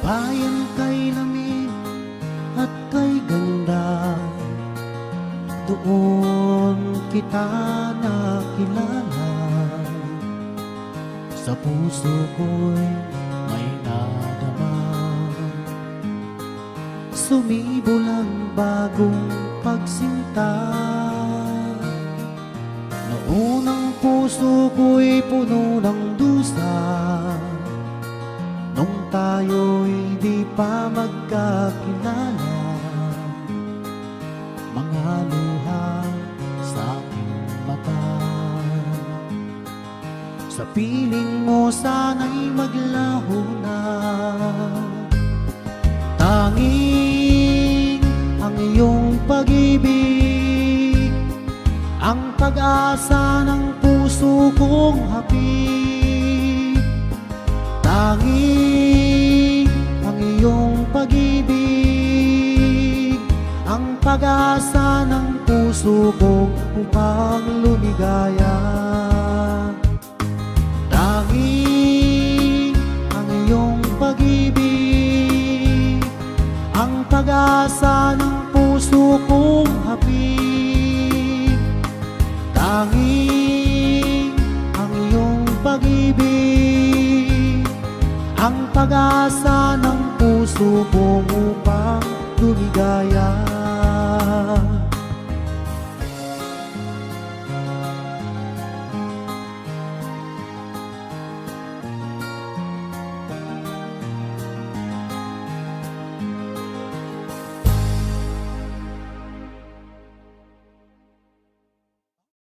Bayan kay lamig at kay ganda, doon kita nakilala. Sa puso ko'y may nadama, sumibol ang bagong pagsinta. Noon ang puso ko'y puno ng dusa, nung tayo'y di pa magkakilala. Mga luha sa aking mata, sa piling mo sana'y maglaho na. Tanging ang iyong pag-ibig, ang pag-asa ng puso kong hapig. Tanging ang iyong pag-ibig, ang pag-asa ng puso ko upang lumigaya. Tanging ang iyong pag-ibig, ang pag-asa ng puso kong hapig. Tanging ang iyong pag-ibig, ang pag-asa ng puso ko upang lumigaya.